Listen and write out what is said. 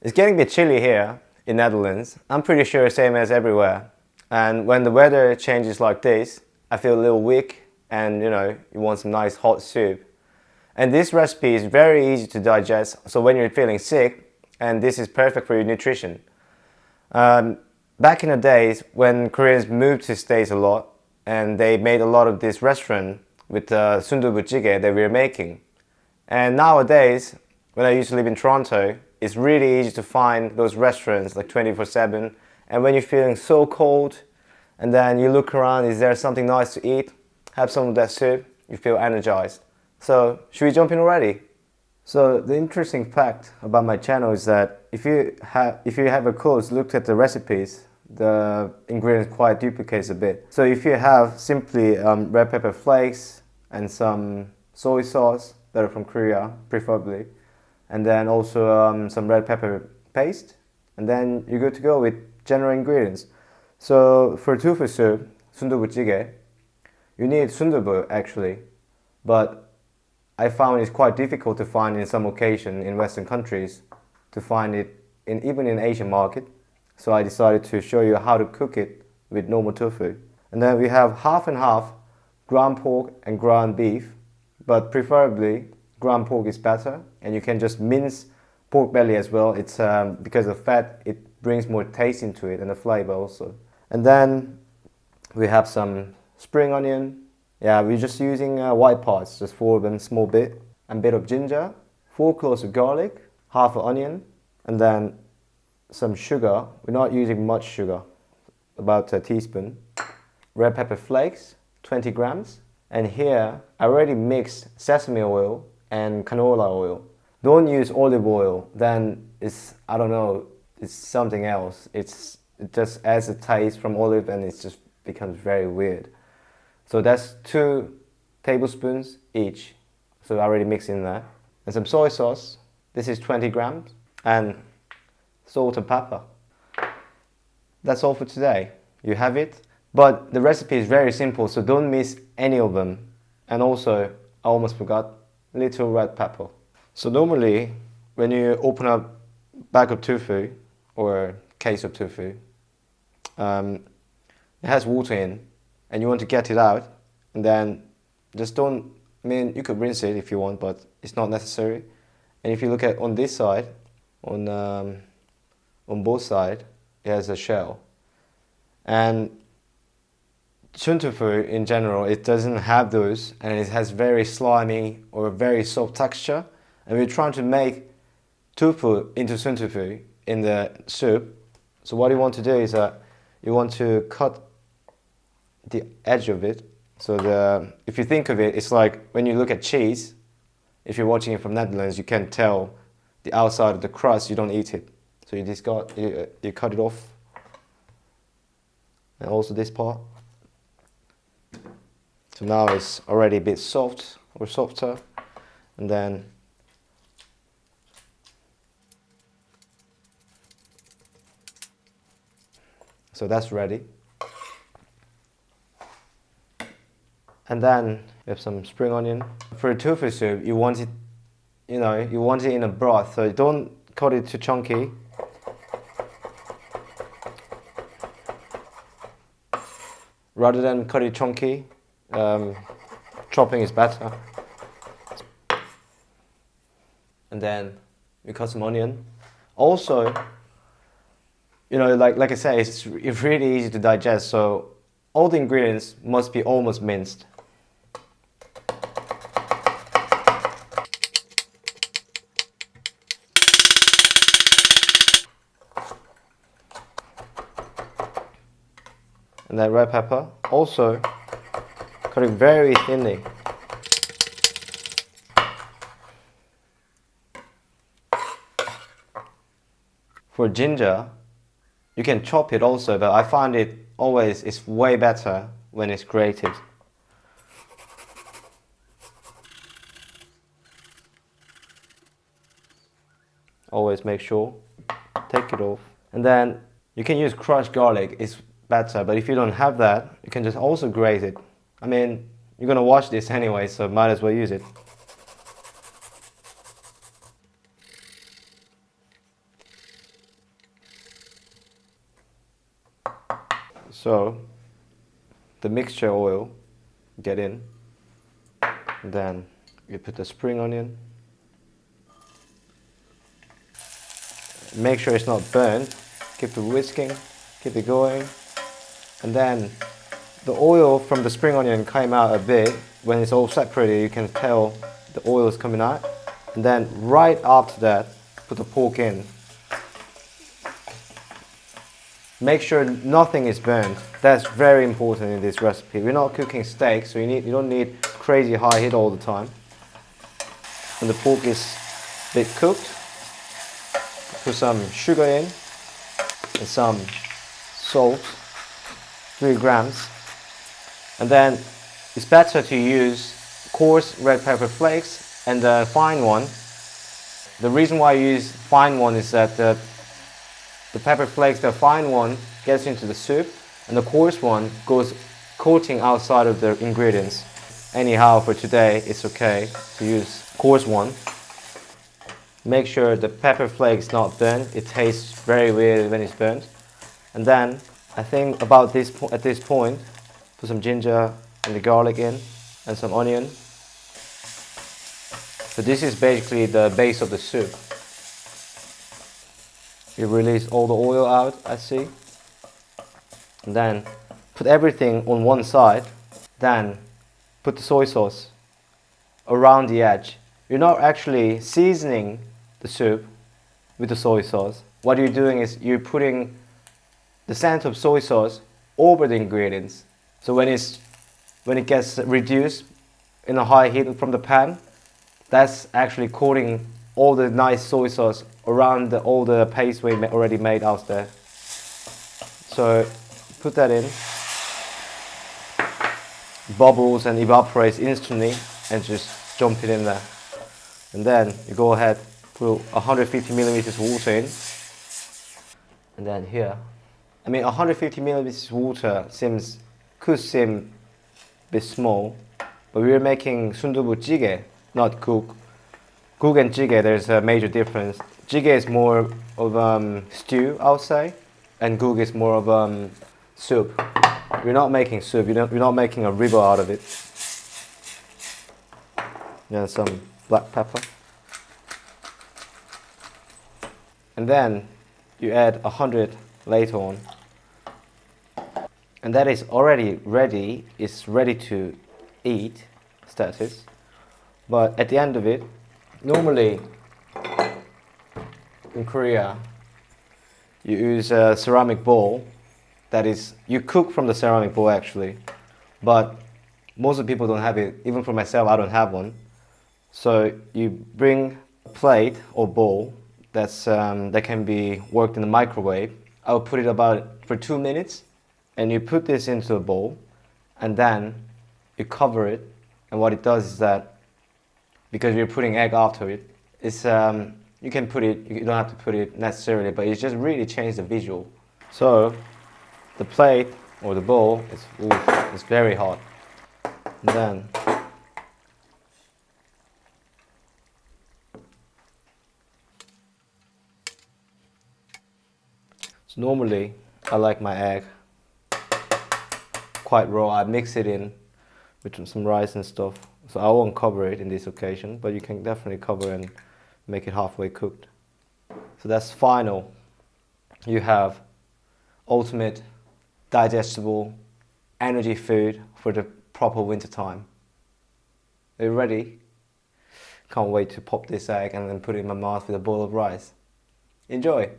It's getting a bit chilly here in Netherlands. I'm pretty sure same as everywhere. And when the weather changes like this, I feel a little weak and you want some nice hot soup. And this recipe is very easy to digest, so when you're feeling sick, and this is perfect for your nutrition. Back in the days when Koreans moved to States a lot, and they made a lot of this restaurant with the 순두부찌개 that we were making. And nowadays, when I used to live in Toronto, it's really easy to find those restaurants like 24/7. And when you're feeling so cold, and then you look around, is there something nice to eat? Have some of that soup, you feel energized. So, should we jump in already? So, the interesting fact about my channel is that if you have a close look at the recipes, the ingredients quite duplicates a bit. So, if you have simply red pepper flakes and some soy sauce that are from Korea, preferably, and then also some red pepper paste, and then you're good to go with general ingredients. So, for tofu soup, 순두부찌개, you need 순두부 actually, but I found it's quite difficult to find in some occasion in Western countries, to find it even in Asian market. So I decided to show you how to cook it with normal tofu. And then we have half and half ground pork and ground beef, but preferably ground pork is better. And you can just mince pork belly as well. It's because of fat, it brings more taste into it and the flavor also. And then we have some spring onion. Yeah, we're just using white parts, just 4 of them, small bit, and bit of ginger, 4 cloves of garlic, half an onion, and then some sugar. We're not using much sugar, about a teaspoon. Red pepper flakes, 20 grams. And here, I already mixed sesame oil and canola oil. Don't use olive oil, then it's, I don't know, it's something else. It just adds a taste from olive and it just becomes very weird. So that's 2 tablespoons each. So I already mixed in there. And some soy sauce. This is 20 grams. And salt and pepper. That's all for today. You have it. But the recipe is very simple, so don't miss any of them. And also, I almost forgot, little red pepper. So normally, when you open up a bag of tofu, or case of tofu, it has water in. And you want to get it out, and then just don't, you could rinse it if you want, but it's not necessary. And if you look at on this side, on both sides, it has a shell. And tofu in general, it doesn't have those, and it has very slimy or very soft texture. And we're trying to make tofu into tofu in the soup. So what you want to do is you want to cut the edge of it. So if you think of it, it's like when you look at cheese, if you're watching it from Netherlands, you can tell the outside of the crust, you don't eat it. So you cut it off. And also this part. So now it's already a bit soft or softer. And then so that's ready. And then we have some spring onion. For a tofu soup, you want it, you want it in a broth, so don't cut it too chunky. Rather than cut it chunky, chopping is better. And then we cut some onion. Also, like I say, it's really easy to digest, so all the ingredients must be almost minced. And then red pepper, also cut it very thinly. For ginger, you can chop it also, but I find it always is way better when it's grated. Always make sure, take it off. And then you can use crushed garlic, it's better, but if you don't have that, you can just also grate it. You're gonna wash this anyway, so might as well use it. So the mixture oil get in, and then you put the spring onion. Make sure it's not burnt. Keep it whisking, keep it going, and then the oil from the spring onion came out a bit. When it's all separated, you can tell the oil is coming out. And then right after that, put the pork in. Make sure nothing is burnt. That's very important in this recipe. We're not cooking steak, so you don't need crazy high heat all the time. When the pork is a bit cooked, put some sugar in and some salt, 3 grams. And then it's better to use coarse red pepper flakes and the fine one. The reason why I use fine one is that the pepper flakes, the fine one gets into the soup, and the coarse one goes coating outside of the ingredients. Anyhow, for today, it's okay to use coarse one. Make sure the pepper flake is not burnt. It tastes very weird when it's burnt. And then, I think about at this point, put some ginger and the garlic in, and some onion. So this is basically the base of the soup. You release all the oil out, I see. And then put everything on one side. Then put the soy sauce around the edge. You're not actually seasoning the soup with the soy sauce. What you're doing is you're putting the scent of soy sauce over the ingredients. So when it gets reduced in a high heat from the pan, that's actually coating all the nice soy sauce around all the paste we already made out there. So put that in, bubbles and evaporates instantly, and just dump it in there. And then you go ahead, put 150 milliliters water in, and then here, 150 milliliters water could seem a bit small, but we're making 순두부찌개, not guk. Guk and jjigae, there's a major difference. Jjigae is more of stew, I would say, and guk is more of soup. We're not making soup. We're not making a river out of it. And some black pepper, and then you add 100 later on, and that is already ready. It's ready to eat status. But at the end of it, normally in Korea, you use a ceramic bowl. That is, you cook from the ceramic bowl actually, but most of the people don't have it. Even for myself, I don't have one. So you bring a plate or bowl that can be worked in the microwave. I will put it about for 2 minutes, and you put this into a bowl, and then you cover it. And what it does is that, because you're putting egg after it, it's you can put it. You don't have to put it necessarily, but it just really changes the visual. So the plate or the bowl is very hot. And then so normally I like my egg quite raw. I mix it in with some rice and stuff. So I won't cover it in this occasion, but you can definitely cover and make it halfway cooked. So that's final. You have ultimate digestible energy food for the proper winter time. Are you ready? Can't wait to pop this egg and then put it in my mouth with a bowl of rice. Enjoy!